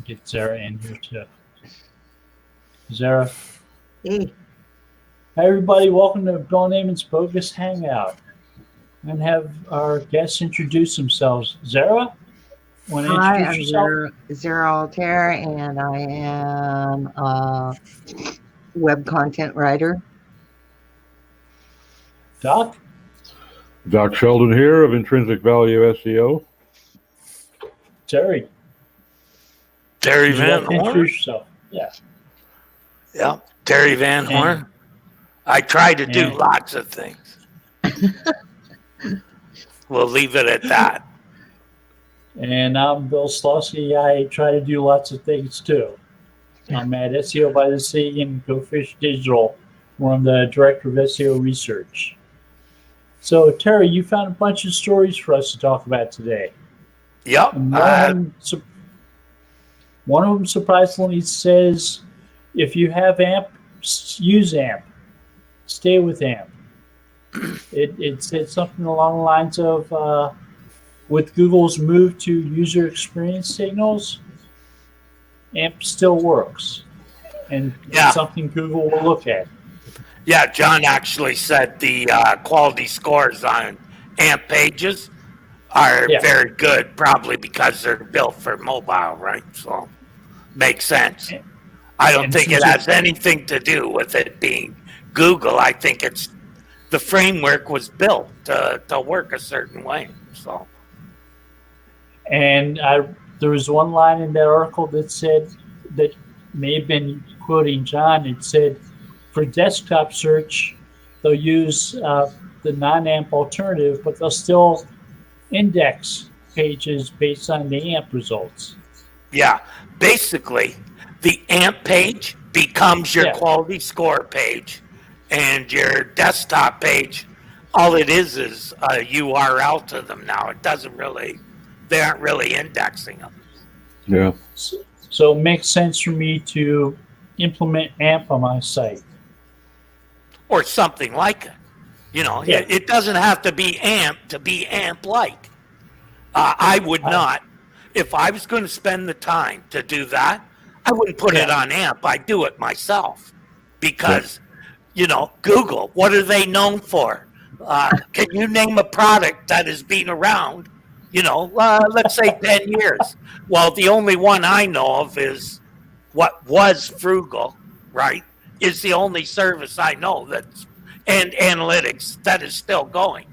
Get Zara in here too. Zara. Hey. Hi everybody, welcome to Bill and Amon's Bogus Hangout. And have our guests introduce themselves. Zara, want to Hi, introduce I'm yourself? Zara Altair, and I am a web content writer. Doc? Doc Sheldon here of Intrinsic Value SEO. Terry. Terry Would you Van like to Horn. introduce yourself? Yeah. Yeah, Terry Van Horn. I try to do lots of things. We'll leave it at that. And I'm Bill Slosky. I try to do lots of things too. I'm at SEO by the Sea and Go Fish Digital, where I'm the director of SEO research. So, Terry, you found a bunch of stories for us to talk about today. Yep. And one of them surprisingly says, if you have AMP, use AMP. Stay with AMP. It said something along the lines of, with Google's move to user experience signals, AMP still works. And it's something Google will look at. Yeah, John actually said the quality scores on AMP pages are very good, probably because they're built for mobile, right? So, makes sense. I don't think it has anything to do with it being Google. I think it's the framework was built to work a certain way. So, and there was one line in that article that said, that may have been quoting John. It said, for desktop search, they'll use the non-AMP alternative, but they'll still index pages based on the AMP results. Yeah, basically, the AMP page becomes your quality score page, and your desktop page, all it is a URL to them now. It doesn't really, they aren't really indexing them. Yeah. So it makes sense for me to implement AMP on my site. Or something like it. You know, it doesn't have to be AMP to be AMP-like. I would not, if I was going to spend the time to do that, I wouldn't put it on AMP. I'd do it myself. Because, you know, Google, what are they known for? Can you name a product that has been around, you know, let's say 10 years? Well, the only one I know of is what was Frugal, right? Is the only service I know that's, and analytics that is still going.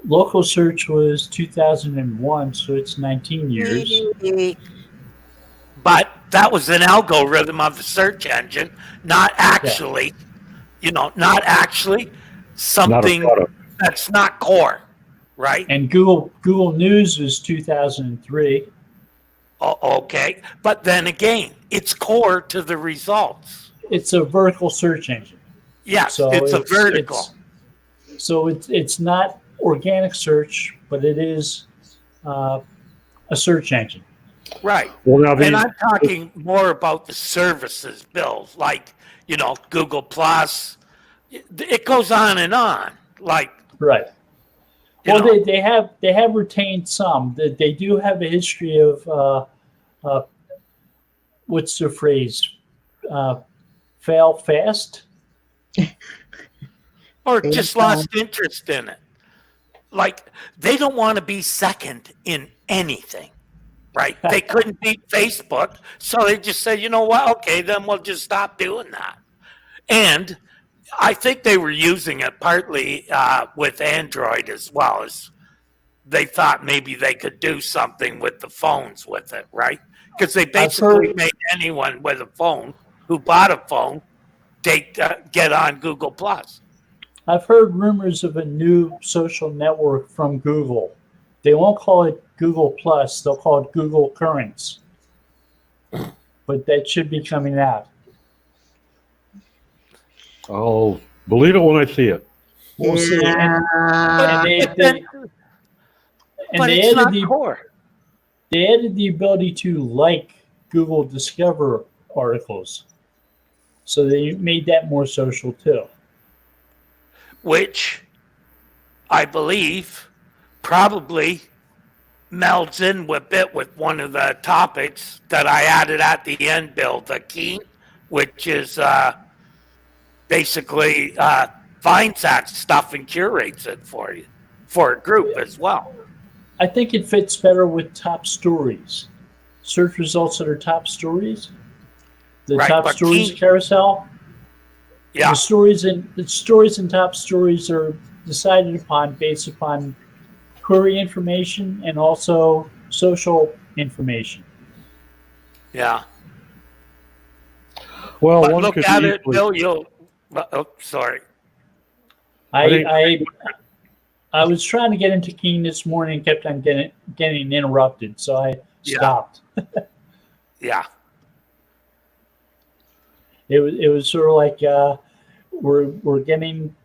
Local search was 2001, so it's 19 years. But that was an algorithm of the search engine, not actually, you know, not actually something that's not core, right? And Google News was 2003. Okay, but then again, it's core to the results. It's a vertical search engine. Yes, so it's a vertical. It's not organic search, but it is a search engine. Right. Well, now and I'm talking more about the services, Bill, like, you know, Google Plus. It goes on and on. Like, right. Well, they have retained some. They do have a history of what's the phrase? Fail fast, or just lost interest in it. Like, they don't want to be second in anything, right? They couldn't beat Facebook, so they just said, you know what? Okay, then we'll just stop doing that. And I think they were using it partly with Android as well, as they thought maybe they could do something with the phones with it, right? Because they basically made anyone with a phone who bought a phone get on Google Plus. I've heard rumors of a new social network from Google. They won't call it Google Plus; they'll call it Google Currents. But that should be coming out. I'll believe it when I see it. We'll see. But it's not core. They added the ability to like Google Discover articles. So they made that more social too. Which I believe probably melds in with it with one of the topics that I added at the end, Bill, the key, which is basically finds that stuff and curates it for you for a group as well. I think it fits better with top stories. Search results that are top stories. The Right, top but stories key- carousel. Yeah, The stories and top stories are decided upon based upon query information and also social information. yeah. Well, But one look could at it, easily, Bill. You'll. Oh, sorry. I was trying to get into Keen this morning and kept on getting interrupted, so I stopped. Yeah. It was sort of like we're getting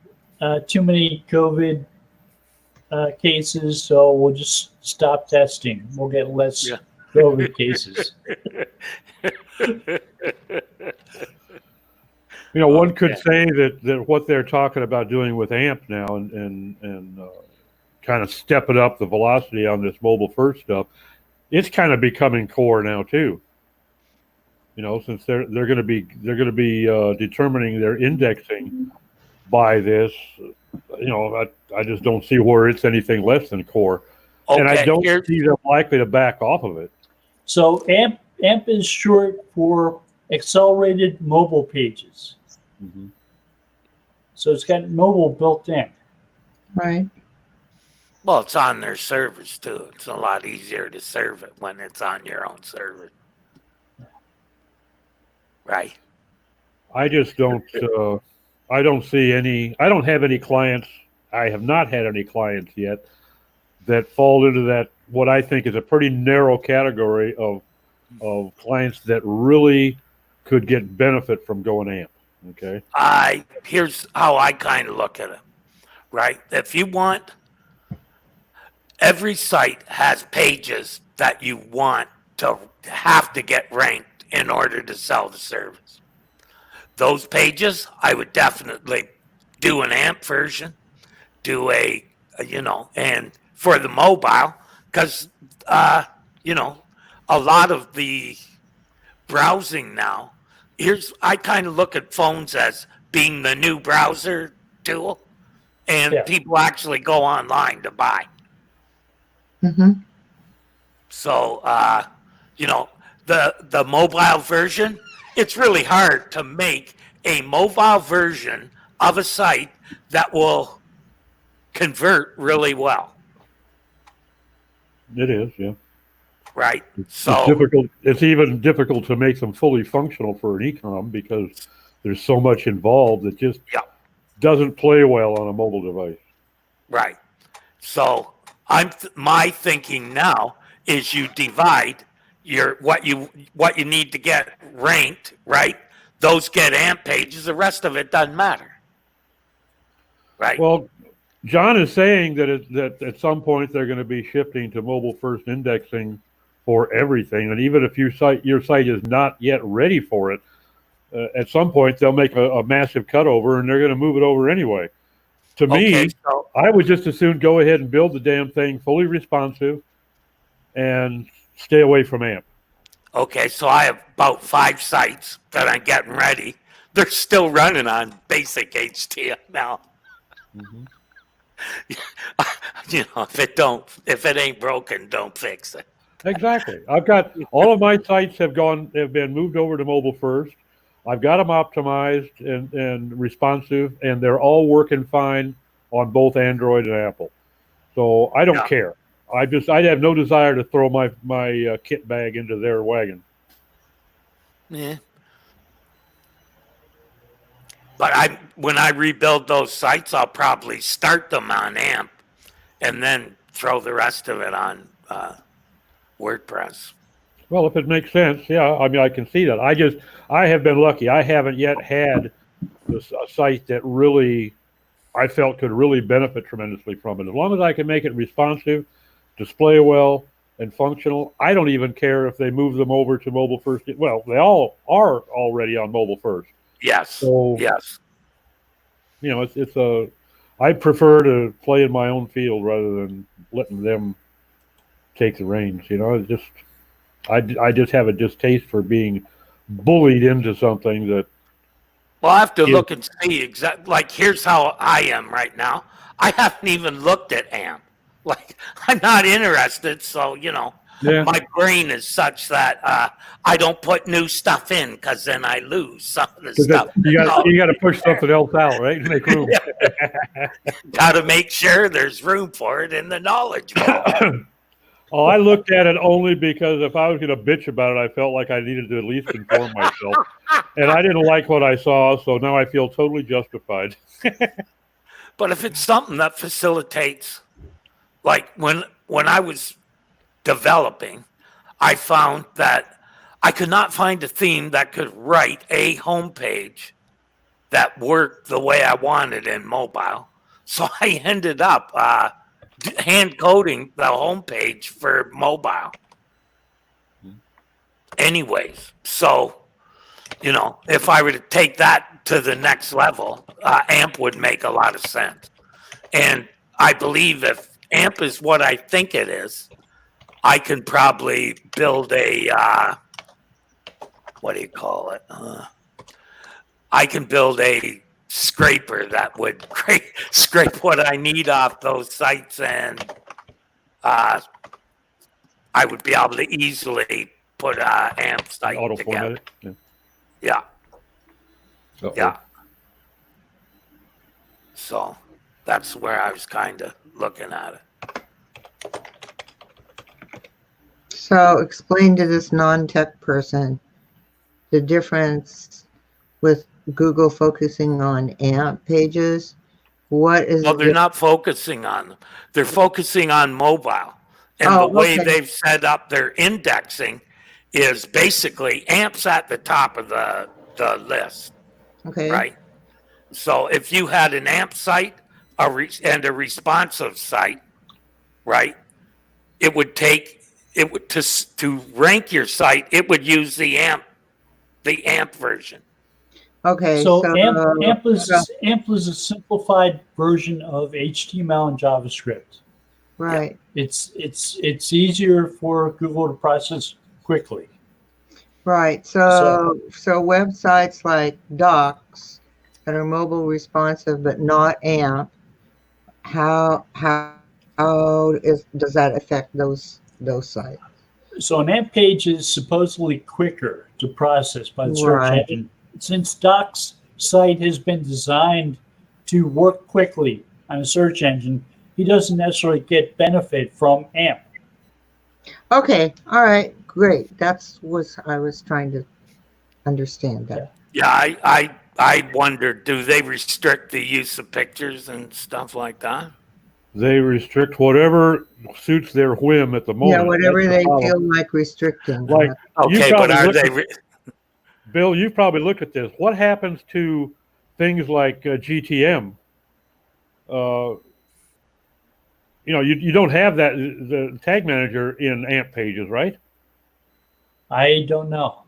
too many COVID cases, so we'll just stop testing. We'll get less Yeah. COVID cases. one could Okay. say that what they're talking about doing with AMP now and kind of stepping up the velocity on this mobile first stuff, it's kind of becoming core now too. Since they're going to be determining their indexing by this. I just don't see where it's anything less than core, and I Okay. don't see them likely to back off of it. So AMP is short for accelerated mobile pages. Mm-hmm. So it's got mobile built in. Right. Well, it's on their servers too. It's a lot easier to serve it when it's on your own server. Right. I just don't. I don't see any. I don't have any clients. I have not had any clients yet that fall into that what I think is a pretty narrow category of clients that really could get benefit from going AMP. Okay. Here's how I kind of look at it. Right. If you want, every site has pages that you want to have to get ranked in order to sell the service. Those pages, I would definitely do an AMP version, do and for the mobile, because, a lot of the browsing now, I kind of look at phones as being the new browser tool, and people actually go online to buy. Mm-hmm. So, the mobile version, it's really hard to make a mobile version of a site that will convert really well. It is, yeah. Right. It's difficult. It's even difficult to make them fully functional for an e-com because there's so much involved that just doesn't play well on a mobile device. Right. So my thinking now is you divide what you need to get ranked, right? Those get AMP pages. The rest of it doesn't matter. Right. Well, John is saying that at some point they're going to be shifting to mobile first indexing for everything, and even if your site is not yet ready for it, at some point they'll make a massive cutover, and they're going to move it over anyway. To me, I would just as soon go ahead and build the damn thing fully responsive, and stay away from AMP. Okay, so I have about 5 sites that I'm getting ready. They're still running on basic HTML. Mm-hmm. If it ain't broken, don't fix it. Exactly. I've got all of my sites have been moved over to mobile first. I've got them optimized and responsive, and they're all working fine on both Android and Apple. So I don't care. I have no desire to throw my kit bag into their wagon. Yeah. But when I rebuild those sites, I'll probably start them on AMP and then throw the rest of it on WordPress. Well, if it makes sense, yeah. I mean, I can see that. I have been lucky. I haven't yet had a site that really I felt could really benefit tremendously from it. As long as I can make it responsive, display well, and functional, I don't even care if they move them over to mobile first. Well, they all are already on mobile first. Yes. So, yes. I prefer to play in my own field rather than letting them take the reins. It's just I just have a distaste for being bullied into something that. Well, I have to Yeah. look and see exactly. Like, here's how I am right now. I haven't even looked at AMP. Like, I'm not interested. So, Yeah. my brain is such that I don't put new stuff in because then I lose some of the stuff. You got to push something else out, right? To make room. Got to make sure there's room for it in the knowledge base. Oh, I looked at it only because if I was going to bitch about it, I felt like I needed to at least inform myself. And I didn't like what I saw, so now I feel totally justified. But if it's something that facilitates, like when I was developing, I found that I could not find a theme that could write a homepage that worked the way I wanted in mobile. So I ended up hand coding the homepage for mobile. Anyways, so, if I were to take that to the next level, AMP would make a lot of sense. And I believe if AMP is what I think it is, I can probably build a, what do you call it? I can build a scraper that would scrape what I need off those sites, and I would be able to easily put an AMP site Auto together. format it. Yeah. Uh-oh. Yeah. So that's where I was kind of looking at it. So explain to this non-tech person the difference with Google focusing on AMP pages. What is Well, they're not focusing on them. They're focusing on mobile. And Oh, the way okay. they've set up their indexing is basically AMP's at the top of the list, okay? right? So if you had an AMP site and a responsive site, right, it would to rank your site, it would use the AMP version. Okay. So AMP is a simplified version of HTML and JavaScript. right. It's easier for Google to process quickly. Right. So websites like Docs that are mobile responsive but not AMP, how does that affect those sites? So an AMP page is supposedly quicker to process by the search Right. engine. Since Doc's site has been designed to work quickly on a search engine, he doesn't necessarily get benefit from AMP. Okay. All right. Great. That's what I was trying to understand that. Yeah, I wonder, do they restrict the use of pictures and stuff like that? They restrict whatever suits their whim at the moment. Yeah, whatever That's the they problem. feel like restricting. Like, Okay, but are they? Bill, you've probably looked at this. What happens to things like GTM? You don't have that the tag manager in AMP pages, right? I don't know.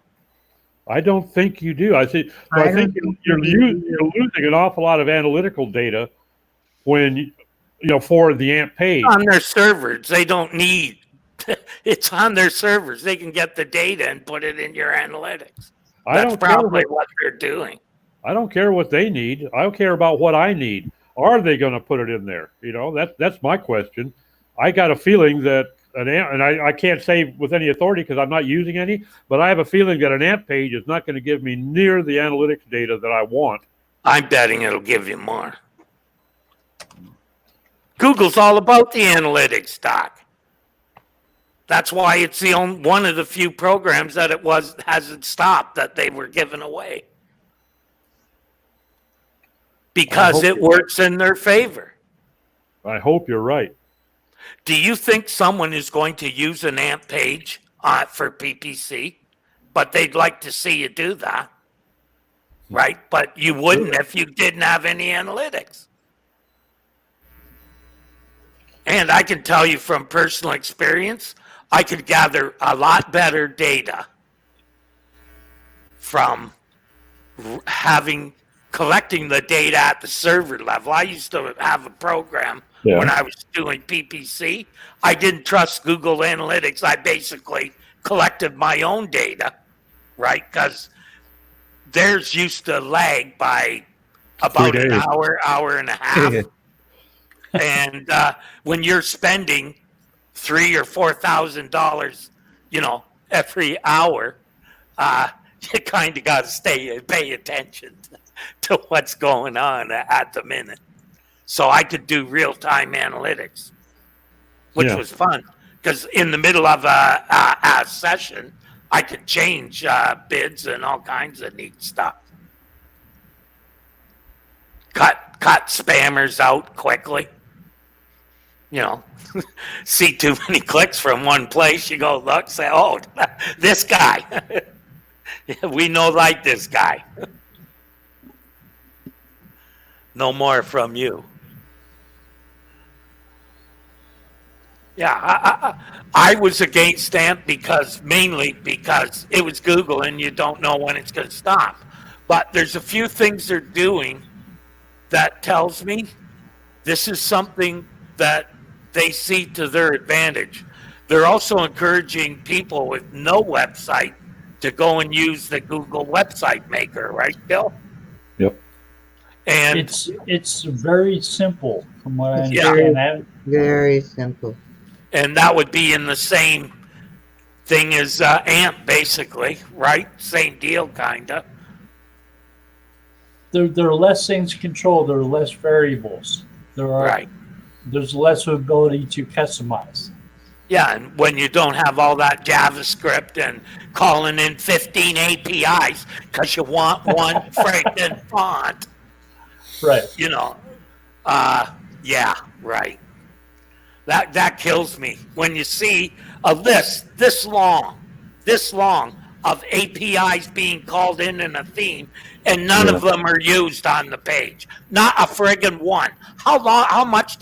I don't think you do. I think you're losing an awful lot of analytical data when for the AMP page. On their servers, they don't need. It's on their servers. They can get the data and put it in your analytics. That's probably what they're doing. I don't care what they need. I don't care about what I need. Are they going to put it in there? That's my question. I got a feeling that and I can't say with any authority because I'm not using any, but I have a feeling that an AMP page is not going to give me near the analytics data that I want. I'm betting it'll give you more. Google's all about the analytics, Doc. That's why it's one of the few programs that hasn't stopped that they were giving away. Because it works in their favor. I hope you're right. Do you think someone is going to use an AMP page for PPC, but they'd like to see you do that, right? But you wouldn't if you didn't have any analytics. And I can tell you from personal experience, I could gather a lot better data from collecting the data at the server level. I used to have a program Yeah. when I was doing PPC. I didn't trust Google Analytics. I basically collected my own data, right? Because theirs used to lag by about 3 an days. hour and a half. And when you're spending $3,000 or $4,000, every hour, you kind of got to pay attention to what's going on at the minute. So I could do real-time analytics, which was fun because in the middle of a session, I could change bids and all kinds of neat stuff. Cut spammers out quickly. See too many clicks from one place, you go look, say, oh, this guy. We know like this guy. No more from you. Yeah, I was against AMP mainly because it was Google and you don't know when it's going to stop. But there's a few things they're doing that tells me this is something that they see to their advantage. They're also encouraging people with no website to go and use the Google website maker, right, Bill? Yep. And it's very simple from what I understand. Very simple. And that would be in the same thing as AMP, basically, right? Same deal, kind of. There are less things to control. There are less variables. There's less ability to customize. Yeah, and when you don't have all that JavaScript and calling in 15 APIs because you want one freaking font. Right. Yeah, right. That kills me when you see a list this long of APIs being called in a theme, and none of them are used on the page. Not a friggin' one. How much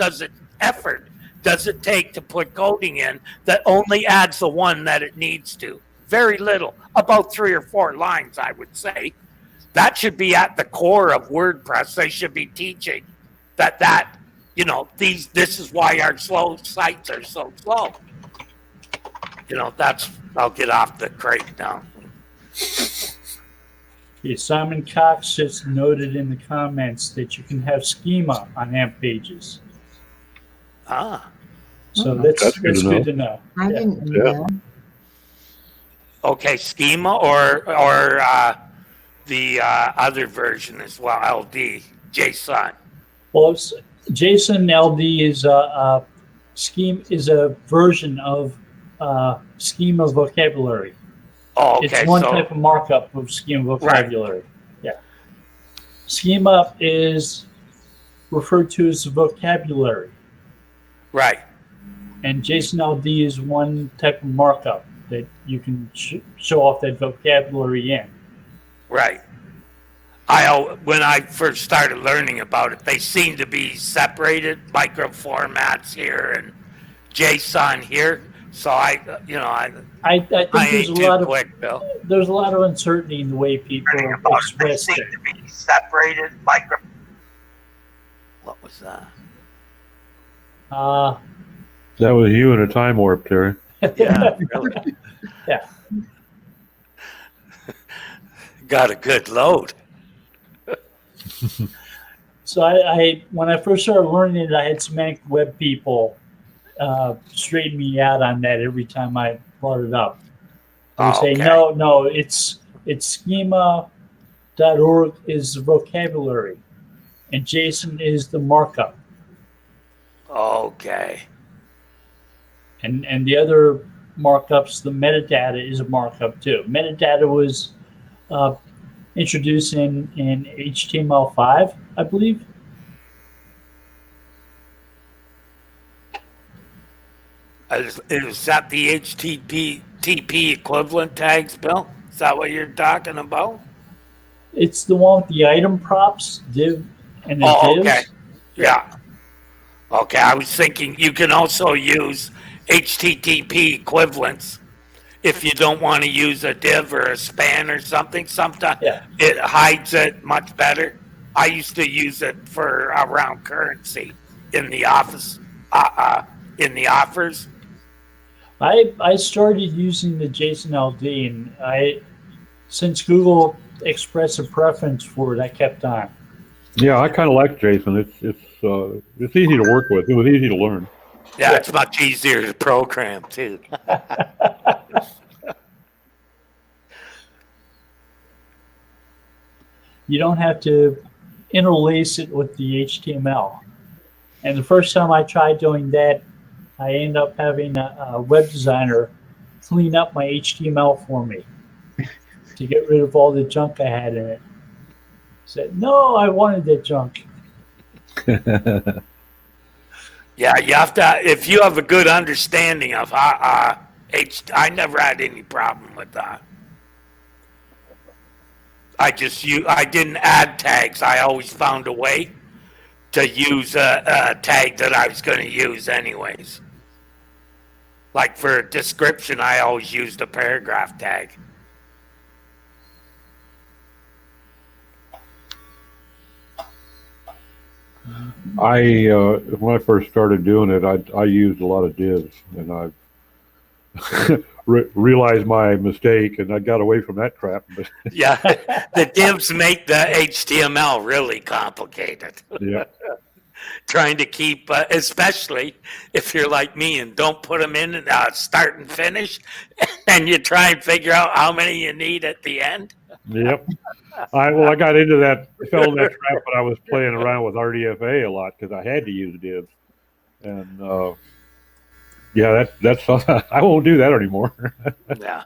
effort does it take to put coding in that only adds the one that it needs to? Very little. About 3 or 4 lines, I would say. That should be at the core of WordPress. They should be teaching that this is why our slow sites are so slow. I'll get off the crate now. Yeah, Simon Cox just noted in the comments that you can have schema on AMP pages. So that's good to know. I didn't know. Okay, schema or the other version as well, LD, JSON. Well, JSON LD is a version of schema vocabulary. Oh, okay. It's one type of markup of schema vocabulary. Right. Yeah. Schema is referred to as vocabulary. Right. And JSON LD is one type of markup that you can show off that vocabulary in. Right. When I first started learning about it, they seem to be separated, micro formats here and JSON here. So I think there's a lot of uncertainty in the way people express it. To be separated, micro. What was that? That was you in a time warp, Terry. Yeah, really. Yeah. Got a good load. So I when I first started learning it, I had semantic web people straighten me out on that every time I brought it up. They would say, no, it's schema.org is the vocabulary, and JSON is the markup. Okay. And the other markups, the metadata is a markup too. Metadata was introduced in HTML5, I believe. Is that the HTTP equivalent tags, Bill? Is that what you're talking about? It's the one with the item props, div, and the divs. Okay. Yeah. Okay, I was thinking you can also use HTTP equivalents if you don't want to use a div or a span or something. Sometimes it hides it much better. I used to use it for around currency in the office, in the offers. I started using the JSON LD, and since Google expressed a preference for it, I kept on. Yeah, I kind of like Jason. It's easy to work with. It was easy to learn. Yeah, it's much easier to program too. You don't have to interlace it with the HTML. And the first time I tried doing that, I ended up having a web designer clean up my HTML for me to get rid of all the junk I had in it. Said, no, I wanted that junk. Yeah, you have to, if you have a good understanding of I never had any problem with that. I didn't add tags. I always found a way to use a tag that I was going to use anyways. Like for a description, I always used a paragraph tag. When I first started doing it, I used a lot of divs, and I realized my mistake, and I got away from that crap. But Yeah, the divs make the HTML really complicated. yeah, Trying to keep, especially if you're like me and don't put them in start and finish, and you try and figure out how many you need at the end. yep. I got into that, fell in that trap, but I was playing around with RDFA a lot because I had to use divs, and yeah, that's I won't do that anymore. Yeah.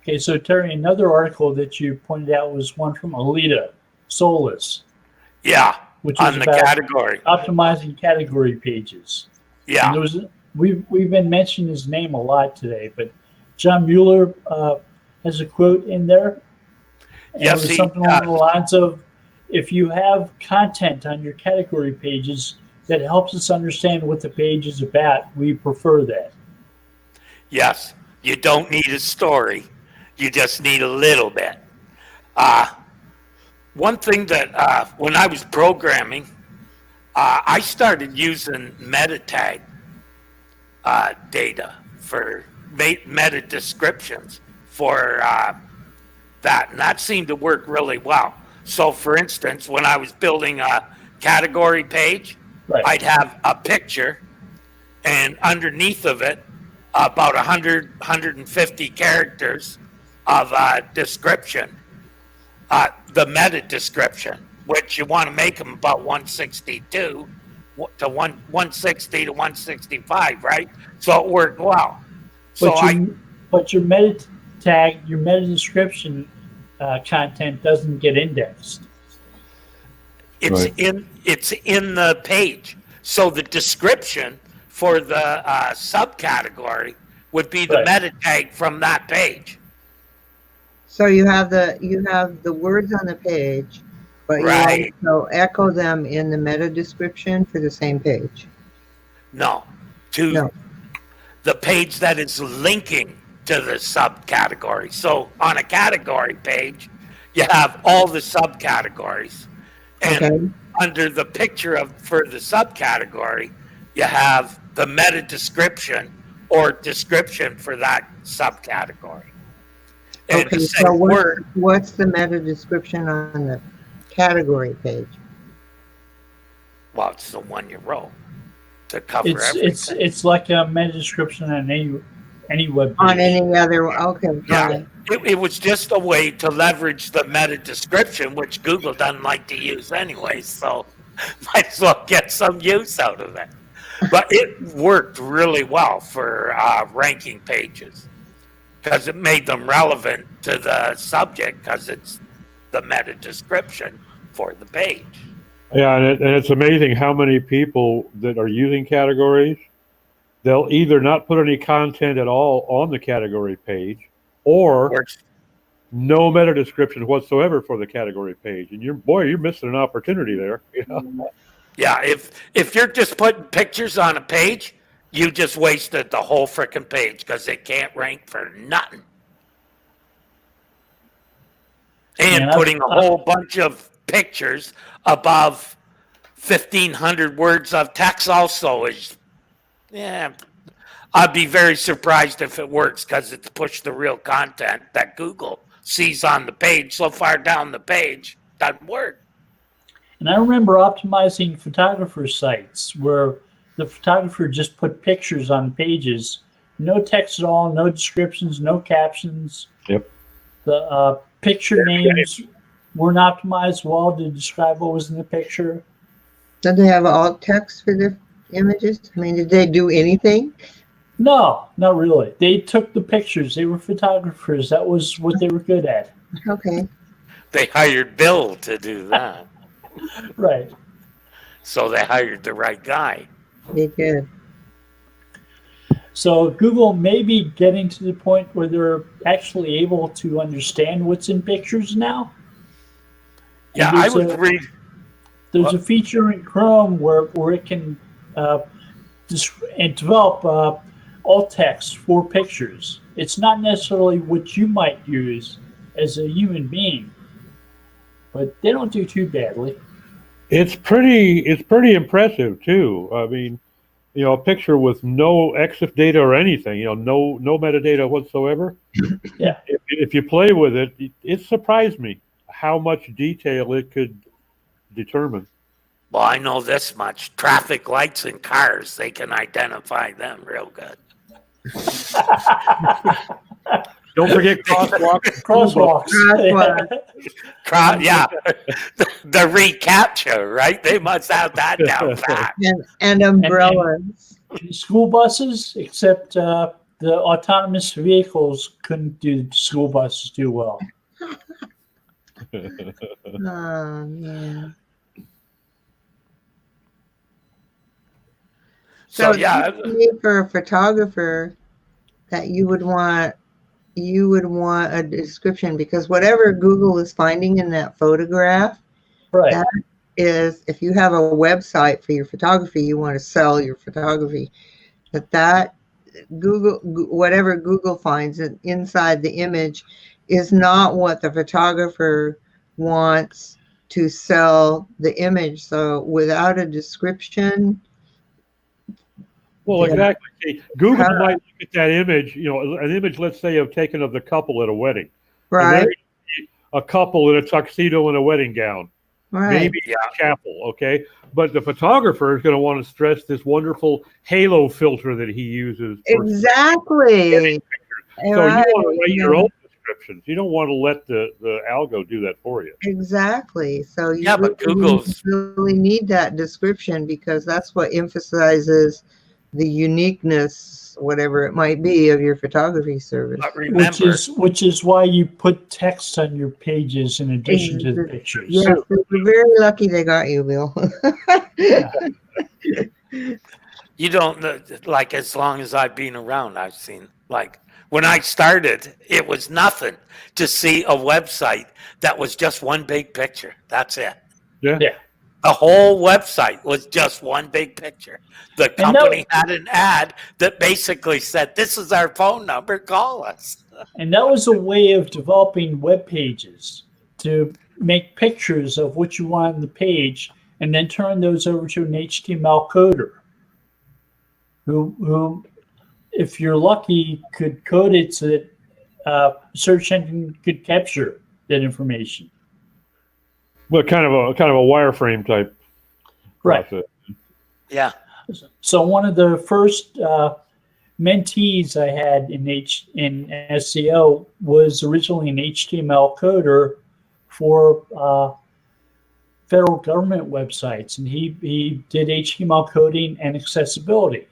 Okay, so Terry, another article that you pointed out was one from Alita Solis, Yeah, which on was the about category. optimizing category pages. Yeah. And there was, we've been mentioning his name a lot today, but John Mueller has a quote in there. And Yes, it was something along the lines of, if you have content on your category pages that helps us understand what the page is about, we prefer that. Yes, you don't need a story. You just need a little bit. One thing that when I was programming, I started using meta tag data for meta descriptions for that, and that seemed to work really well. So, for instance, when I was building a category page, Right. I'd have a picture, and underneath of it, about 100, 150 characters of description, the meta description, which you want to make them about 162 to 160 to 165, right? So it worked well. But your meta tag, your meta description content doesn't get indexed. It's in the page. So the description for the subcategory would be the meta tag from that page. So you have the words on the page, but you also echo them in the meta description for the same page. No, the page that is linking to the subcategory. So on a category page, you have all the subcategories, and under the picture for the subcategory, you have the meta description or description for that subcategory. And Okay, so what's the meta description on the category page? Well, it's the one you wrote to cover everything. It's like a meta description on any web page. On any other, okay. Yeah, it was just a way to leverage the meta description, which Google doesn't like to use anyway, so might as well get some use out of it. But it worked really well for ranking pages because it made them relevant to the subject because it's the meta description for the page. Yeah, and it's amazing how many people that are using categories, they'll either not put any content at all on the category page, or no meta description whatsoever for the category page. And you're missing an opportunity there. You know? Yeah, if you're just putting pictures on a page, you just wasted the whole frickin' page because it can't rank for nothing. And putting a whole bunch of pictures above 1,500 words of text also is, yeah, I'd be very surprised if it works because it's pushed the real content that Google sees on the page so far down the page. Doesn't work. And I remember optimizing photographer sites where the photographer just put pictures on pages, no text at all, no descriptions, no captions. Yep. The picture names weren't optimized well to describe what was in the picture. Did they have alt text for the images? I mean, did they do anything? No, not really. They took the pictures. They were photographers. That was what they were good at. Okay. They hired Bill to do that. Right. So they hired the right guy. They did. So Google may be getting to the point where they're actually able to understand what's in pictures now. Yeah, And I would read. There's a feature in Chrome where it can develop alt text for pictures. It's not necessarily what you might use as a human being, but they don't do too badly. It's pretty impressive too. I mean, a picture with no EXIF data or anything, no metadata whatsoever. Yeah. If you play with it, it surprised me how much detail it could determine. Well, I know this much. Traffic lights in cars, they can identify them real good. Don't forget crosswalks. Crosswalks. Yeah. The recapture, right? They must have that down pat. And umbrellas. And school buses, except the autonomous vehicles couldn't do school buses too well. Oh, man. So yeah, for a photographer, that you would want a description, because whatever Google is finding in that photograph, Right. that is, if you have a website for your photography, you want to sell your photography, that Google, whatever Google finds inside the image is not what the photographer wants to sell the image. So without a description. Well, Yeah. exactly. See, Google might look at that image, an image, let's say, taken of the couple at a wedding. Right. A couple in a tuxedo and a wedding gown. Right. Maybe a chapel, okay? But the photographer is going to want to stress this wonderful halo filter that he uses. Exactly. So you want to write your own descriptions. You don't want to let the algo do that for you. Exactly. So you but Google's really need that description, because that's what emphasizes the uniqueness, whatever it might be, of your photography service. But remember, Which is why you put text on your pages in addition to the pictures. Yes, we're very lucky they got you, Bill. you don't, like, as long as I've been around, I've seen, like, when I started, it was nothing to see a website that was just one big picture. That's it. Yeah. The whole website was just one big picture. The company had an ad that basically said, "This is our phone number, call us." And that was a way of developing web pages, to make pictures of what you want on the page and then turn those over to an HTML coder who, if you're lucky, could code it so that search engine could capture that information. Well, kind of a wireframe type Right. process. Yeah. So one of the first mentees I had in SEO was originally an HTML coder for federal government websites, and he did HTML coding and accessibility.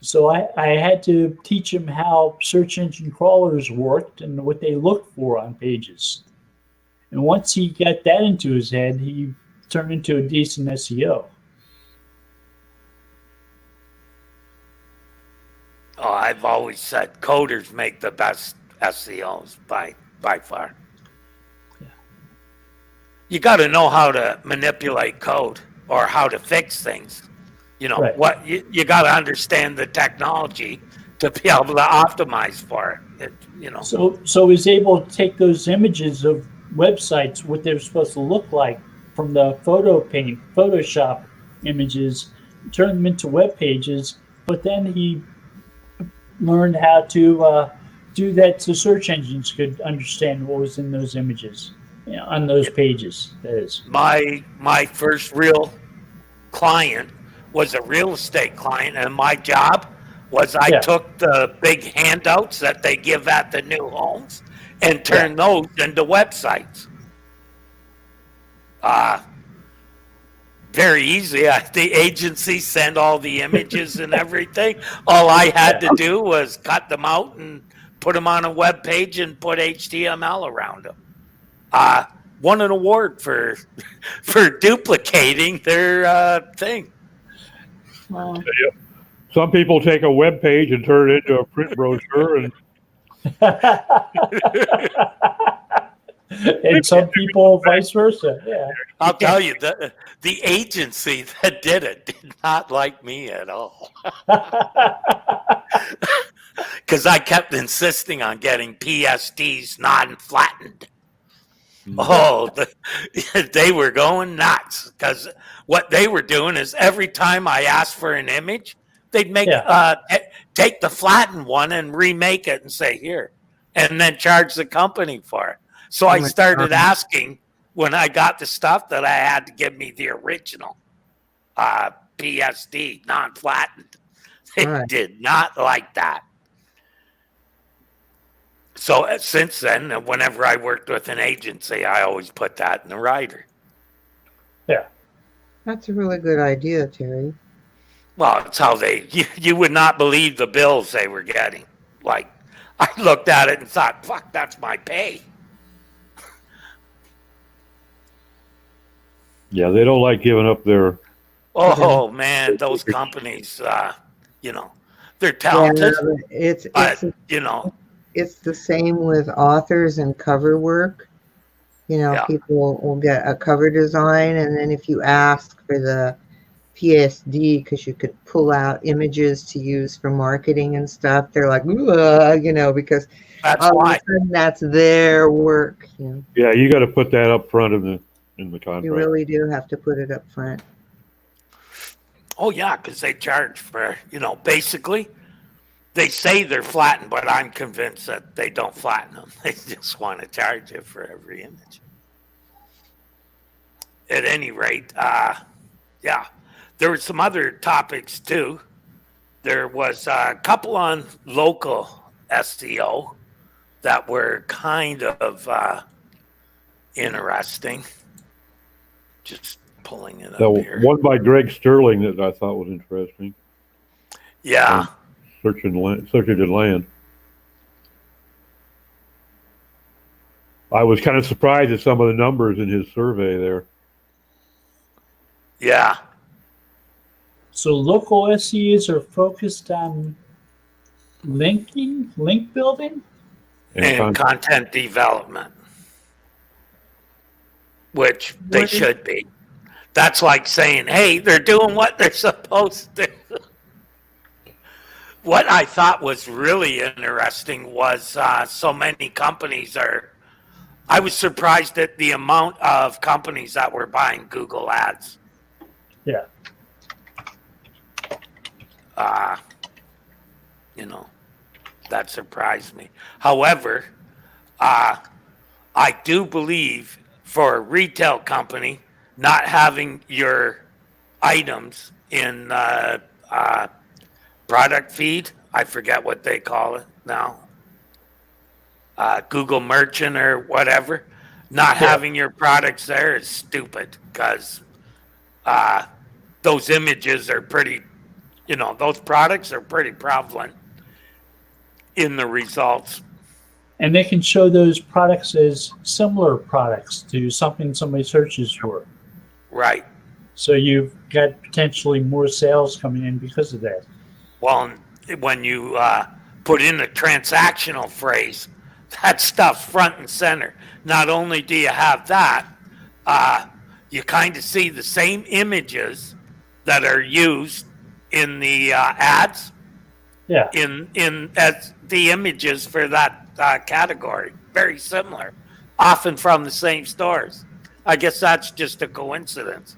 So I had to teach him how search engine crawlers worked and what they looked for on pages. And once he got that into his head, he turned into a decent SEO. Oh, I've always said coders make the best SEOs by far. Yeah. You got to know how to manipulate code or how to fix things. Right. What you got to understand the technology to be able to optimize for it. So he's able to take those images of websites, what they're supposed to look like from the Photoshop images, turn them into web pages. But then he learned how to do that so search engines could understand what was in those images, on those pages. That is. My first real client was a real estate client, and my job was I took the big handouts that they give at the new homes and turned those into websites. Very easy. The agency sent all the images and everything. All I had to do was cut them out and put them on a web page and put HTML around them. Won an award for duplicating their thing. Some people take a web page and turn it into a print brochure, and and some people vice versa. Yeah, I'll tell you, the agency that did it did not like me at all. Because I kept insisting on getting PSDs non-flattened. Oh, they were going nuts, because what they were doing is every time I asked for an image, they'd take the flattened one and remake it and say, here, and then charge the company for it. So I started asking when I got the stuff that I had to give me the original PSD, non-flattened. They did not like that. So since then, whenever I worked with an agency, I always put that in the writer. Yeah. That's a really good idea, Terry. Well, it's how you would not believe the bills they were getting. Like, I looked at it and thought, fuck, that's my pay. yeah, they don't like giving up their. Oh, man, those companies, they're talented. Yeah, it's the same with authors and cover work. People will get a cover design, and then if you ask for the PSD, because you could pull out images to use for marketing and stuff, they're like, because that's all why. of a sudden that's their work. Yeah, you got to put that up front in the contract. You really do have to put it up front. Oh, yeah, because they charge for, basically, they say they're flattened, but I'm convinced that they don't flatten them. They just want to charge you for every image. At any rate, there were some other topics, too. There was a couple on local SEO that were kind of interesting. Just pulling it up here. One by Greg Sterling that I thought was interesting. Yeah. Searching land. I was kind of surprised at some of the numbers in his survey there. Yeah. So local SEs are focused on link building, and content development, which they should be. That's like saying, hey, they're doing what they're supposed to. What I thought was really interesting was so many companies I was surprised at the amount of companies that were buying Google ads. Yeah. That surprised me. However, I do believe for a retail company, not having your items in product feed, I forget what they call it now, Google Merchant or whatever, not having your products there is stupid, because those images are pretty, those products are pretty prevalent in the results. And they can show those products as similar products to something somebody searches for. Right. So you've got potentially more sales coming in because of that. Well, when you put in a transactional phrase, that stuff's front and center. Not only do you have that, you kind of see the same images that are used in the ads. Yeah. In as the images for that category, very similar, often from the same stores. I guess that's just a coincidence.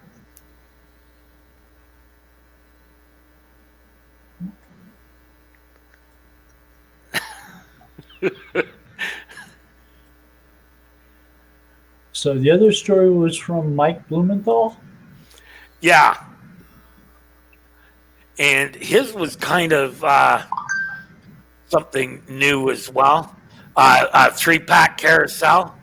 So the other story was from Mike Blumenthal. Yeah. And his was kind of something new as well. A 3-pack carousel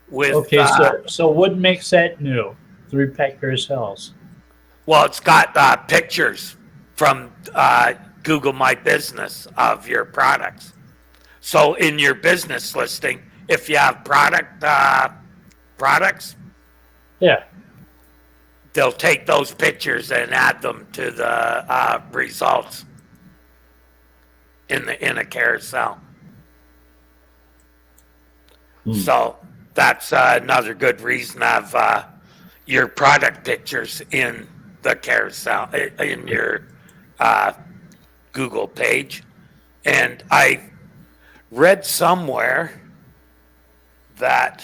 with. Okay, so what makes that new? 3-pack carousels. Well, it's got pictures from Google My Business of your products. So in your business listing, if you have products, Yeah. they'll take those pictures and add them to the results in a carousel. So that's another good reason to have your product pictures in the carousel in your Google page. And I read somewhere that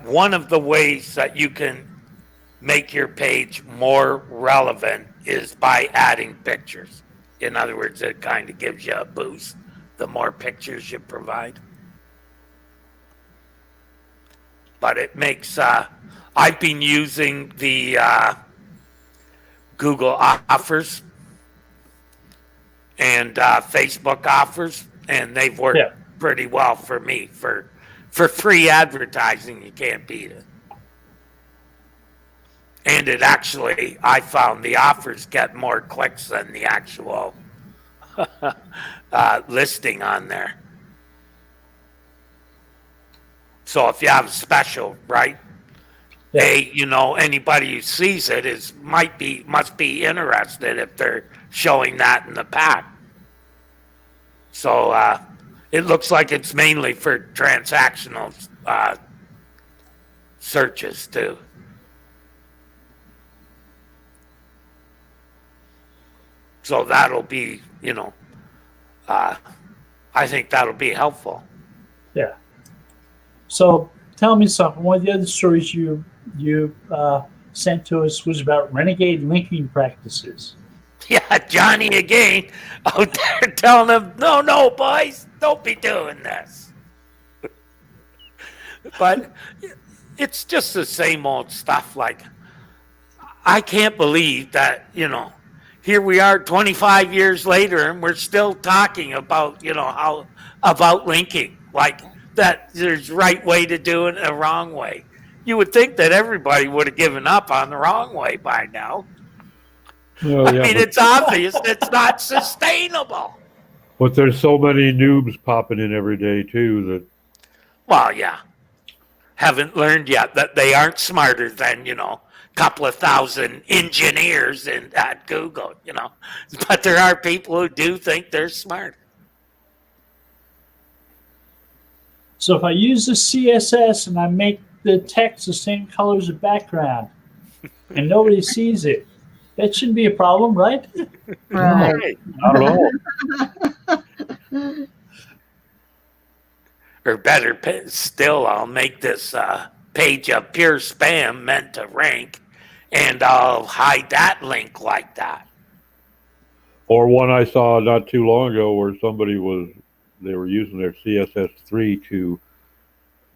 one of the ways that you can make your page more relevant is by adding pictures. In other words, it kind of gives you a boost the more pictures you provide. But it makes I've been using the Google offers and Facebook offers, and they've worked pretty well for me. For free advertising, you can't beat it. And it actually, I found the offers get more clicks than the actual listing on there. So if you have a special, right? Yeah. Anybody who sees it must be interested if they're showing that in the pack. So it looks like it's mainly for transactional searches too. So that'll be, I think that'll be helpful. Yeah. So tell me something. One of the other stories you sent to us was about renegade linking practices. Yeah, Johnny again out there telling them, no, boys, don't be doing this. But it's just the same old stuff. Like, I can't believe that, here we are 25 years later and we're still talking about, about linking. Like, that there's right way to do it and a wrong way. You would think that everybody would have given up on the wrong way by now. Well, I mean, it's obvious it's not sustainable. But there's so many noobs popping in every day too that. Well, yeah, haven't learned yet that they aren't smarter than a couple of thousand engineers at Google. But there are people who do think they're smart. So if I use the CSS and I make the text the same color as the background and nobody sees it, that shouldn't be a problem, right? Right. Not at all. Or better still, I'll make this page of pure spam meant to rank, and I'll hide that link like that. Or one I saw not too long ago where they were using their CSS3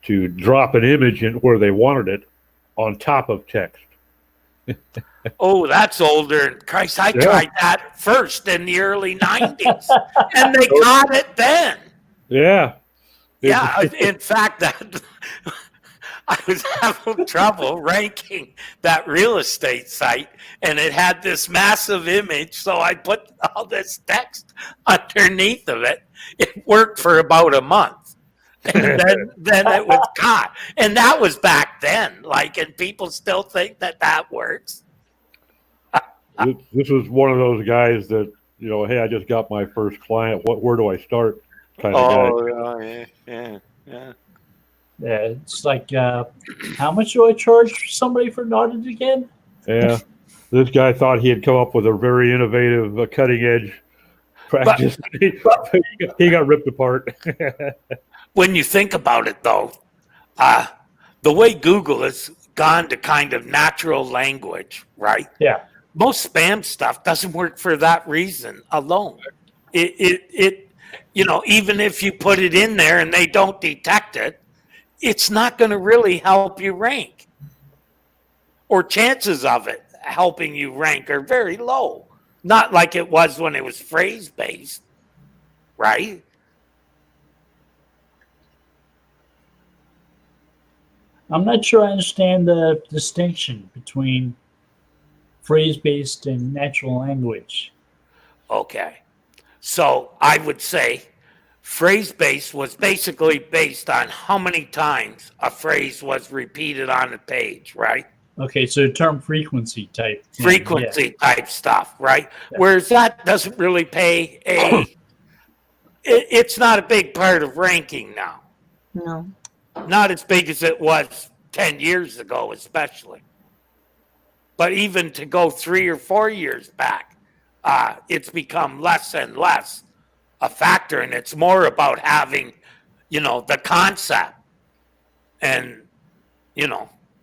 to drop an image in where they wanted it on top of text. Oh, that's older. Christ, I tried that first in the early 90s, and they caught it then. Yeah. Yeah, in fact, I was having trouble ranking that real estate site, and it had this massive image, so I put all this text underneath of it. It worked for about a month, and then it was caught. And that was back then, and people still think that works. This was one of those guys that, hey, I just got my first client. Where do I start? Kind of guy. Yeah. Yeah, it's like, how much do I charge somebody for Knotted again? Yeah. This guy thought he had come up with a very innovative, cutting edge practice. He got ripped apart. When you think about it, though, the way Google has gone to kind of natural language, right? Yeah. Most spam stuff doesn't work for that reason alone. It even if you put it in there and they don't detect it, it's not going to really help you rank. Or chances of it helping you rank are very low. Not like it was when it was phrase-based, right? I'm not sure I understand the distinction between phrase-based and natural language. Okay. So I would say phrase-based was basically based on how many times a phrase was repeated on a page, right? Okay, so term frequency type. Frequency type stuff, right? Yeah. Whereas that doesn't really pay it's not a big part of ranking now. No. Not as big as it was 10 years ago, especially. But even to go 3 or 4 years back, it's become less and less a factor. And it's more about having, the concept and,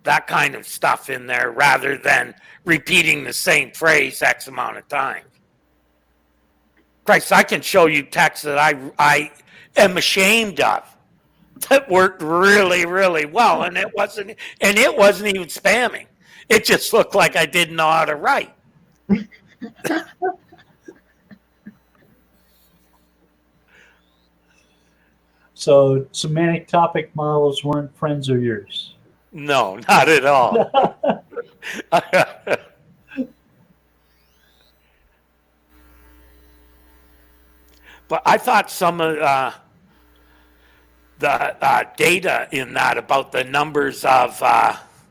that kind of stuff in there rather than repeating the same phrase X amount of times. Christ, I can show you text that I am ashamed of that worked really, really well, and it wasn't even spamming. It just looked like I didn't know how to write. So semantic topic models weren't friends of yours? No, not at all. But I thought some of the data in that about the numbers of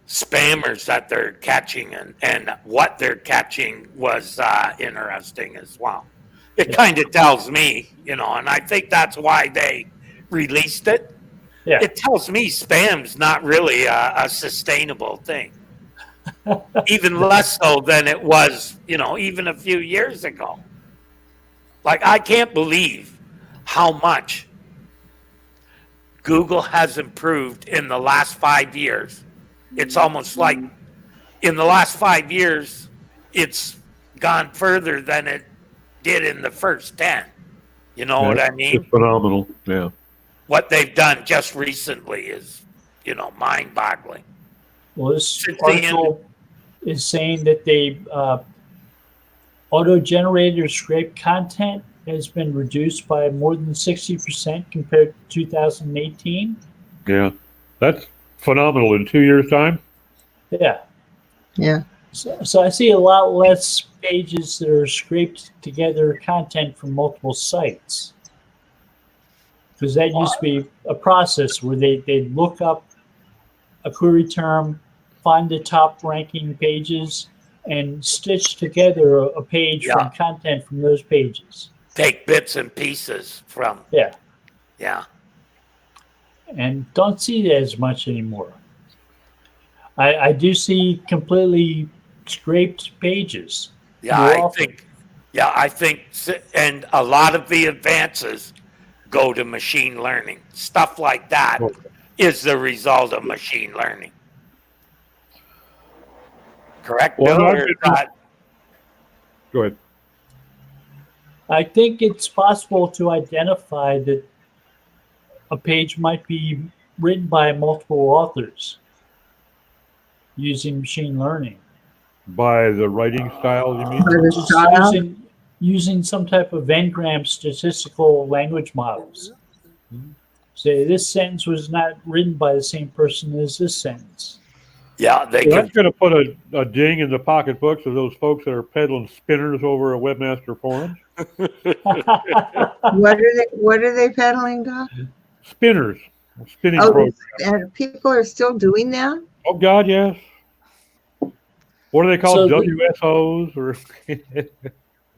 spammers that they're catching and what they're catching was interesting as well. It kind of tells me, and I think that's why they released it. Yeah. It tells me spam's not really a sustainable thing. Even less so than it was, even a few years ago. Like, I can't believe how much Google has improved in the last 5 years. It's almost like in the last 5 years, it's gone further than it did in the first 10. You know what I mean? It's phenomenal, yeah. What they've done just recently is, mind-boggling. Well, this article is saying that they auto-generated or scraped content has been reduced by more than 60% compared to 2018. Yeah, that's phenomenal in 2 years' time. Yeah. Yeah. So I see a lot less pages that are scraped together content from multiple sites. Because that used to be a process where they'd look up a query term, find the top ranking pages, and stitch together a page from content from those pages. Take bits and pieces from. Yeah. Yeah. And don't see that as much anymore. I do see completely scraped pages. Yeah, I think, and a lot of the advances go to machine learning. Stuff like that is the result of machine learning. Correct, Bill? Go ahead. I think it's possible to identify that a page might be written by multiple authors using machine learning. By the writing style, you mean? Using some type of N-gram statistical language models. Say this sentence was not written by the same person as this sentence. Yeah, that's going to put a ding in the pocketbooks of those folks that are peddling spinners over a webmaster forum. What are they peddling, Doc? Spinners, spinning programs. And people are still doing that? Oh God, yes. What are they called? WSOs or?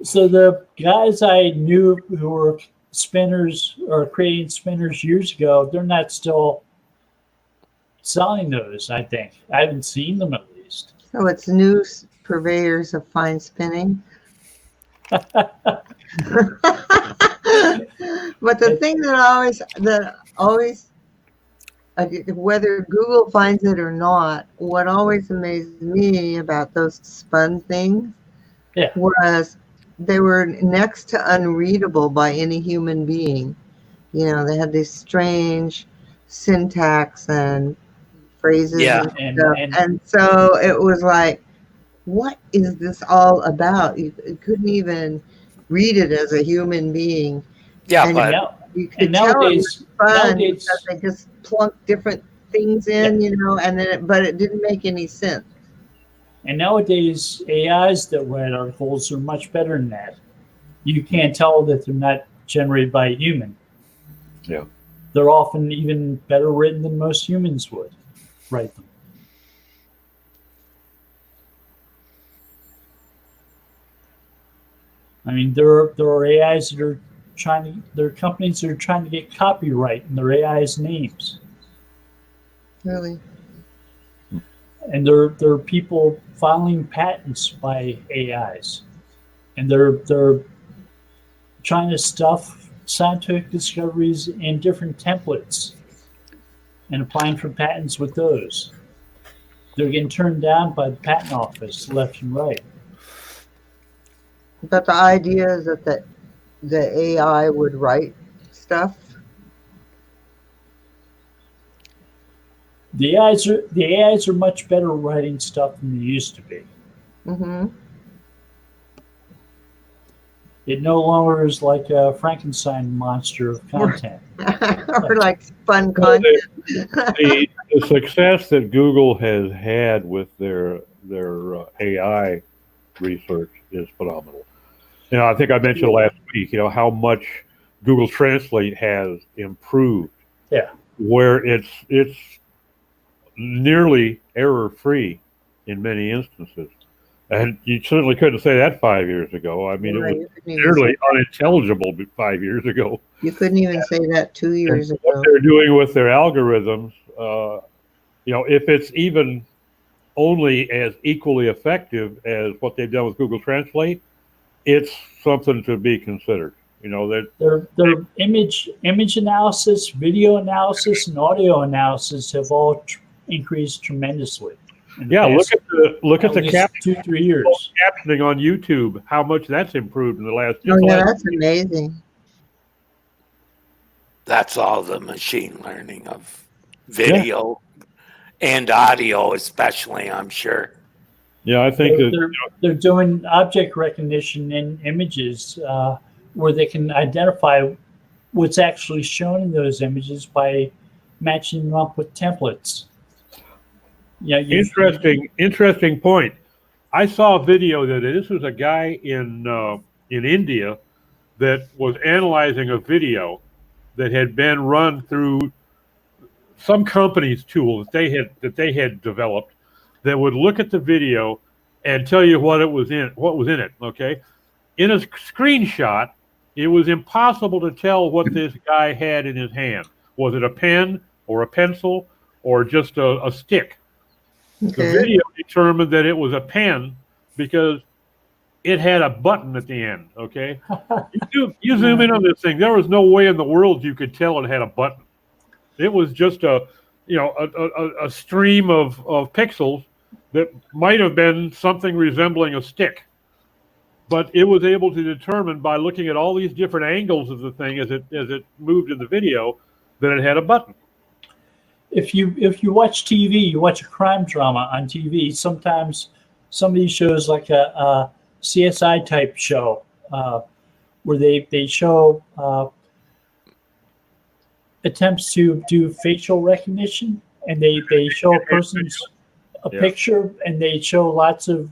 So the guys I knew who were spinners or creating spinners years ago, they're not still selling those, I think. I haven't seen them at least. So it's new purveyors of fine spinning. But the thing that always whether Google finds it or not, what always amazed me about those spun things Yeah. was they were next to unreadable by any human being. You know, they had this strange syntax and phrases Yeah. and stuff. And so it was like, what is this all about? You couldn't even read it as a human being. Yeah, And but Now, you and could tell it was fun nowadays, because they just plunked different things in, you know, and then but it didn't make any sense. and nowadays, AIs that write articles are much better than that. You can't tell that they're not generated by a human. Yeah. They're often even better written than most humans would write them. I mean, there are AIs that are there are companies that are trying to get copyright in their AIs names. Really. And there are people filing patents by AIs. And they're trying to stuff scientific discoveries in different templates and applying for patents with those. They're getting turned down by the patent office left and right. But the idea is that the AI would write stuff. The AIs are much better writing stuff than they used to be. Mm-hmm. It no longer is like a Frankenstein monster of content. Or like fun content. The success that Google has had with their AI research is phenomenal. You know, I think I mentioned last week, you know, how much Google Translate has improved. Yeah. Where it's nearly error-free in many instances. And you certainly couldn't say that 5 years ago. I mean, Right, it was nearly unintelligible 5 years ago. You couldn't even say that 2 years And ago. what they're doing with their algorithms, you know, if it's even only as equally effective as what they've done with Google Translate, it's something to be considered. You know, that their image analysis, video analysis, and audio analysis have all increased tremendously. Yeah, look at the least 2-3 years. captioning on YouTube. How much that's improved in the last. Oh yeah, that's amazing. that's all the machine learning of video and audio, especially, I'm sure. Yeah, I think They're doing object recognition in images where they can identify what's actually shown in those images by matching them up with templates. Yeah, interesting point. I saw a video that this was a guy in India that was analyzing a video that had been run through some company's tool that they had developed that would look at the video and tell you what was in it. Okay, in a screenshot, it was impossible to tell what this guy had in his hand. Was it a pen or a pencil or just a stick? Okay. The video determined that it was a pen because it had a button at the end. Okay, you zoom in on this thing. There was no way in the world you could tell it had a button. It was just a stream of pixels that might have been something resembling a stick. But it was able to determine by looking at all these different angles of the thing as it moved in the video that it had a button. If you watch TV, you watch a crime drama on TV. Sometimes some of these shows, like a CSI type show, where they show attempts to do facial recognition, and they show a person's picture, and they show lots of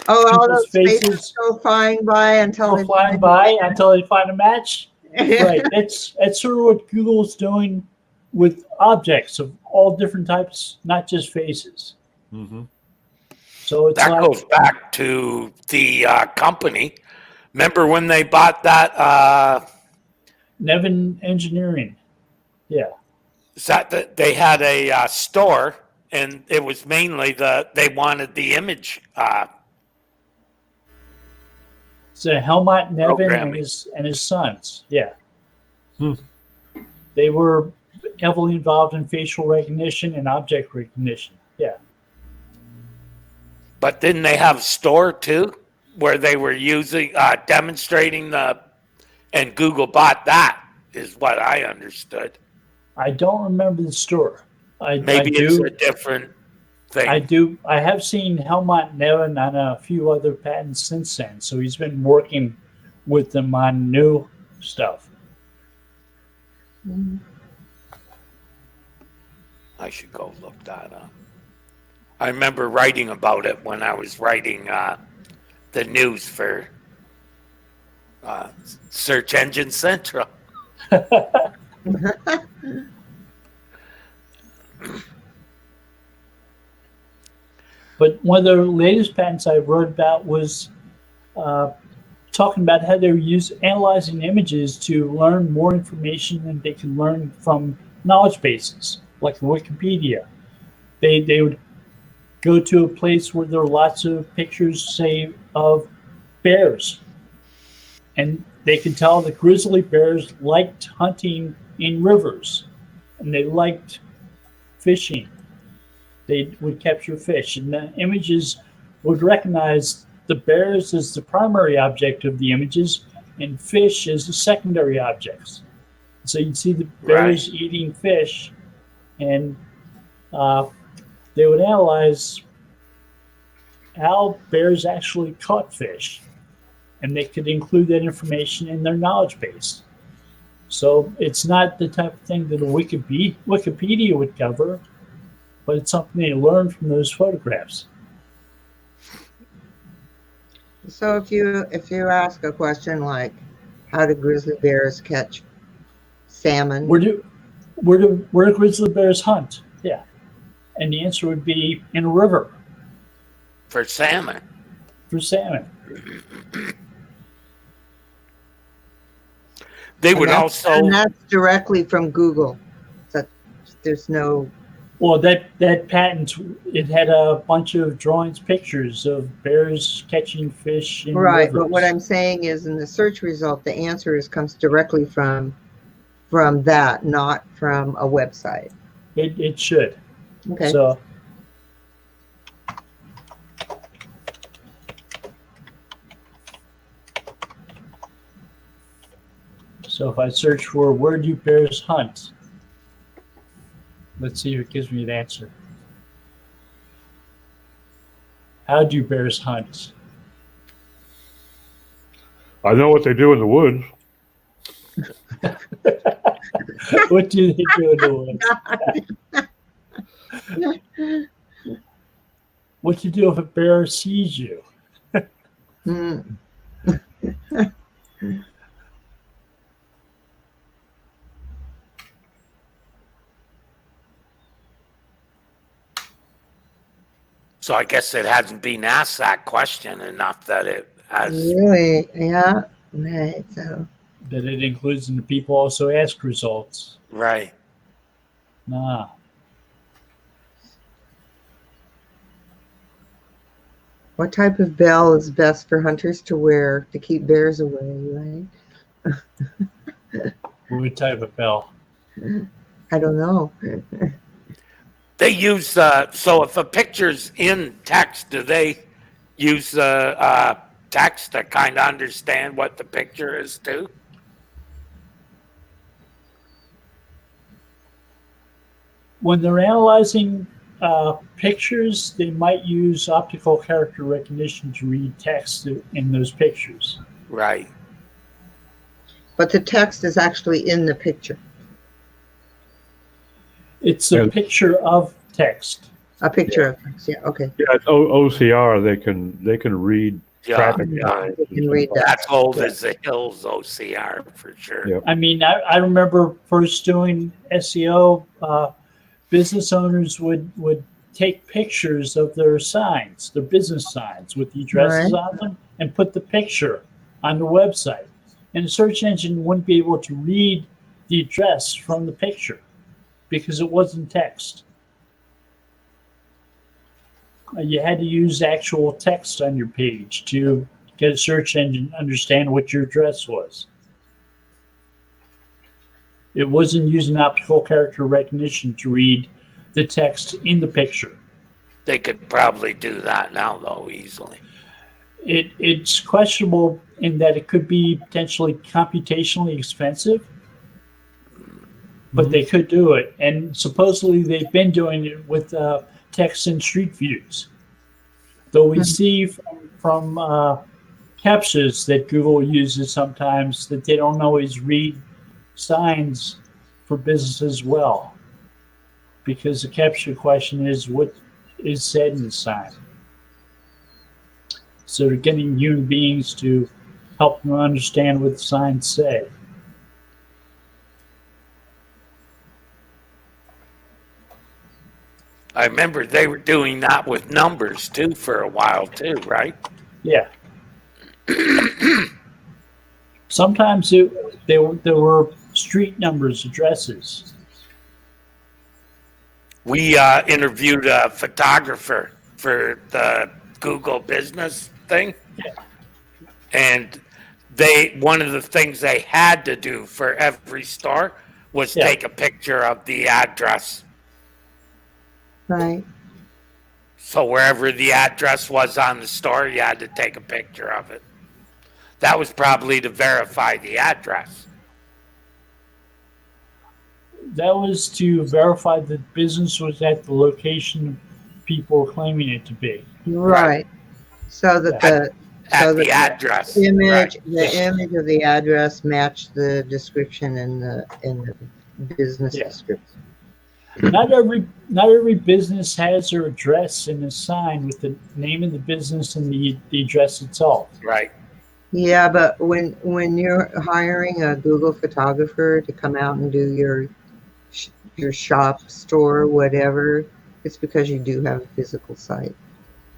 all those faces faces go flying by until they find a match. Right. That's sort of what Google's doing with objects of all different types, not just faces. Mm-hmm. So it's that goes back to the company. Remember when they bought that? Nevin Engineering. Yeah. Is that they had a store, and it was mainly they wanted the image. So Helmut Nevin and his sons. Yeah. Hmm. They were heavily involved in facial recognition and object recognition. Yeah. But didn't they have a store too, where they were using demonstrating and Google bought that, is what I understood. I don't remember the store. Maybe it's a different thing. I do. I have seen Helmut Nevin on a few other patents since then, so he's been working with them on new stuff. I should go look that up. I remember writing about it when I was writing the news for Search Engine Central. But one of the latest patents I wrote about was talking about how they were analyzing images to learn more information than they could learn from knowledge bases, like Wikipedia. They would go to a place where there were lots of pictures, say, of bears. And they could tell that grizzly bears liked hunting in rivers, and they liked fishing. They would capture fish, and the images would recognize the bears as the primary object of the images and fish as the secondary objects. So you'd see the bears eating fish, and they would analyze how bears actually caught fish, and they could include that information in their knowledge base. So it's not the type of thing that a Wikipedia would cover, but it's something they learned from those photographs. So if you ask a question like, how do grizzly bears catch salmon? Where do grizzly bears hunt? Yeah. And the answer would be in a river. For salmon. For salmon. They would also... And that's directly from Google. So there's no... Well, that patent, it had a bunch of drawings, pictures of bears catching fish in rivers. But what I'm saying is in the search result, the answer comes directly from that, not from a website. It should. Okay. So if I search for where do bears hunt, let's see if it gives me an answer. How do bears hunt? I know what they do in the woods. What do they do in the woods? What do you do if a bear sees you? So I guess it hasn't been asked that question enough that it has. Really? Yeah. Right. So. That it includes in the people also ask results. Right. Nah. What type of bell is best for hunters to wear to keep bears away, right? What type of bell? I don't know. They use, so if a picture's in text, do they use text to kind of understand what the picture is too? When they're analyzing pictures, they might use optical character recognition to read text in those pictures. Right. But the text is actually in the picture. It's a picture of text. A picture of text. Yeah. Okay. Yeah, it's OCR. They can read traffic Yeah. signs. You can read that. That's old as the hills OCR for sure. Yep. I mean, I remember first doing SEO. Business owners would take pictures of their signs, their business signs with the addresses on them, and put the picture on the website. And the search engine wouldn't be able to read the address from the picture because it wasn't text. You had to use actual text on your page to get a search engine to understand what your address was. It wasn't using optical character recognition to read the text in the picture. They could probably do that now, though, easily. It's questionable in that it could be potentially computationally expensive, but they could do it. And supposedly they've been doing it with text and street views. Though we see from captchas that Google uses sometimes that they don't always read signs for businesses well, because the captcha question is what is said in the sign. So they're getting human beings to help them understand what the signs say. I remember they were doing that with numbers too for a while too, right? Yeah. Sometimes there were street numbers, addresses. We interviewed a photographer for the Google business thing. Yeah. And one of the things they had to do for every store was take a picture of the address. Right. So wherever the address was on the store, you had to take a picture of it. That was probably to verify the address. That was to verify that business was at the location people were claiming it to be. Right. So that the address image, the image of the address matched the description in the business description. Not every business has their address in the sign with the name of the business and the address itself. Right. Yeah, but when you're hiring a Google photographer to come out and do your shop, store, whatever, it's because you do have a physical site.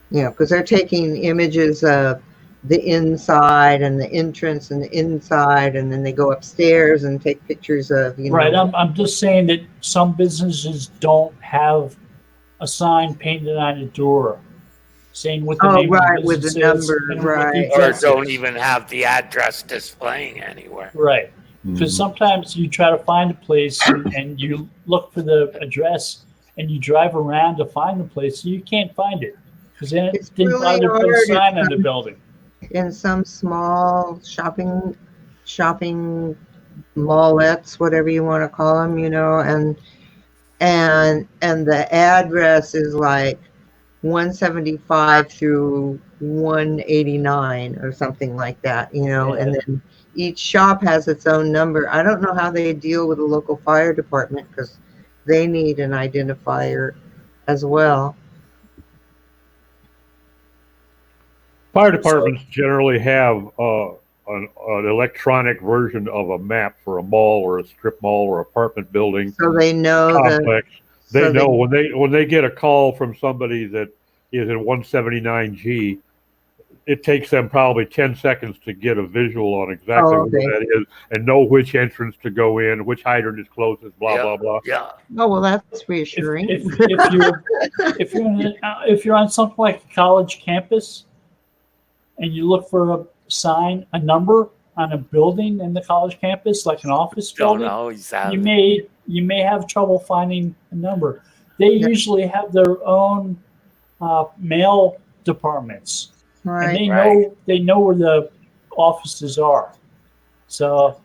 You know, because they're taking images of the inside and the entrance and the inside, and then they go upstairs and take pictures of, Right. I'm just saying that some businesses don't have a sign painted on the door saying what the name of the with business the number, is and what the right. Or address don't is. even have the address displaying anywhere. Right. Because sometimes you try to find a place and you look for the address and you drive around to find the place and you can't find it because then it It's didn't really bother to put a hard. sign on the building. In some small shopping mallettes, whatever you want to call them, and the address is like 175 through 189 or something like that, and then each shop has its own number. I don't know how they deal with the local fire department because they need an identifier as well. Fire departments generally have an electronic version of a map for a mall or a strip mall or apartment building. So they know complex. They know when they get a call from somebody that is in 179G, it takes them probably 10 seconds to get a visual on exactly where that is and know which entrance to go in, which hydrant is closest, blah blah. Yeah. Oh well, that's reassuring. If you're on something like a college campus and you look for a sign, a number on a building in the college campus, like an office building, you may have trouble finding a number. They usually have their own mail departments. Right. And they know where the offices are, so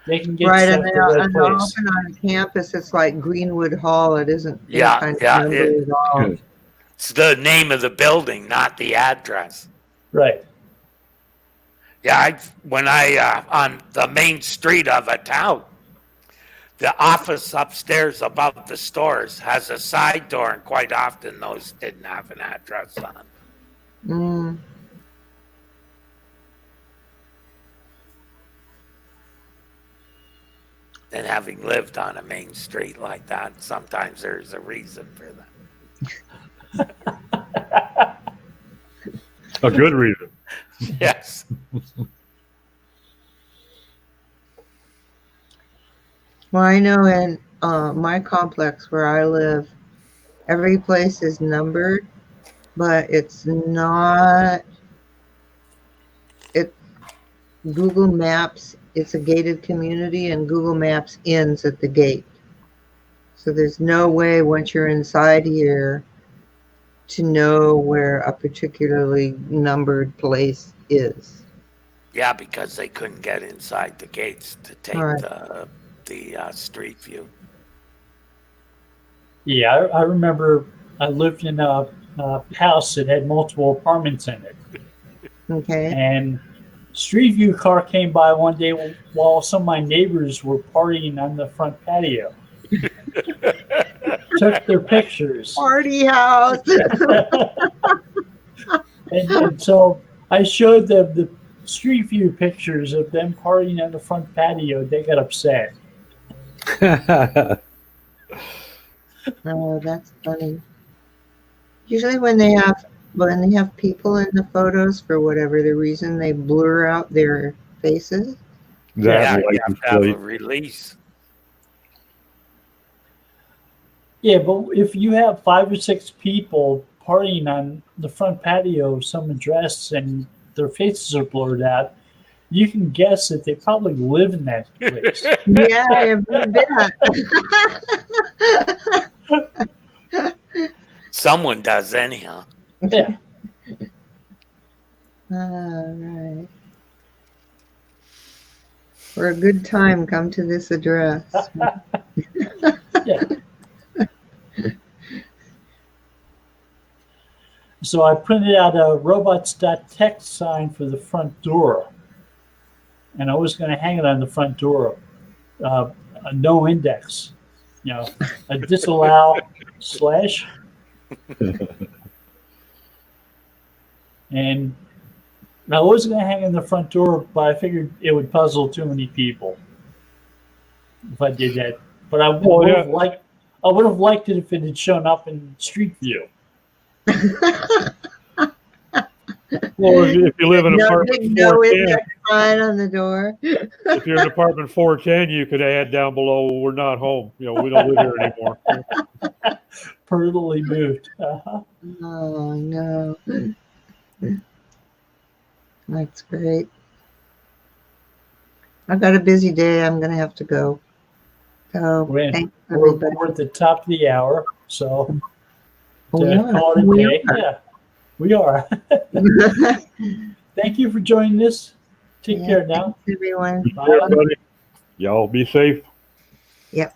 they can get right. stuff And to the right place. often on campus, it's like Greenwood Hall. It isn't Yeah. at all. It's the name of the building, not the address. Right. Yeah. When I on the main street of a town, the office upstairs above the stores has a side door, and quite often those didn't have an address on them. Mm. And having lived on a main street like that, sometimes there's a reason for that. A good reason. Yes. Well, I know in my complex where I live, every place is numbered, but it's not. Google Maps, it's a gated community, and Google Maps ends at the gate. So there's no way once you're inside here to know where a particularly numbered place is. Yeah, because they couldn't get inside the gates to take Right. the street view. Yeah, I remember I lived in a house that had multiple apartments in it. Okay. And Street View car came by one day while some of my neighbors were partying on the front patio. Took their pictures. Party house. And so I showed them the Street View pictures of them partying on the front patio. They got upset. Oh, that's funny. Usually when they have people in the photos, for whatever the reason, they blur out their faces. Yeah, That you have license to have a plate. release. Yeah, but if you have 5 or 6 people partying on the front patio of some address and their faces are blurred out, you can guess that they probably live in that place. Yeah, I bet. Someone does anyhow. Yeah. All right. For a good time, come to this address. Yeah. So I printed out a robots.txt sign for the front door. And I was going to hang it on the front door. A no index. You know, a disallow slash. And I was going to hang it on the front door, but I figured it would puzzle too many people if I did that. But I would have liked it if it had shown up in Street View. Well, if you live in No apartment big no 410, index sign on the door. if you're in apartment 410, you could add down below, "We're not home. You know, we don't live here anymore." Permanently moved. Oh no. That's great. I've got a busy day. I'm gonna have to go. So We're thanks We're everybody. at the top of the hour, so Oh, to yeah, call it a we day. Yeah, we are. Thank you for joining us. Take Yeah, care now. Everyone. Bye. Everybody, y'all be safe. Yep.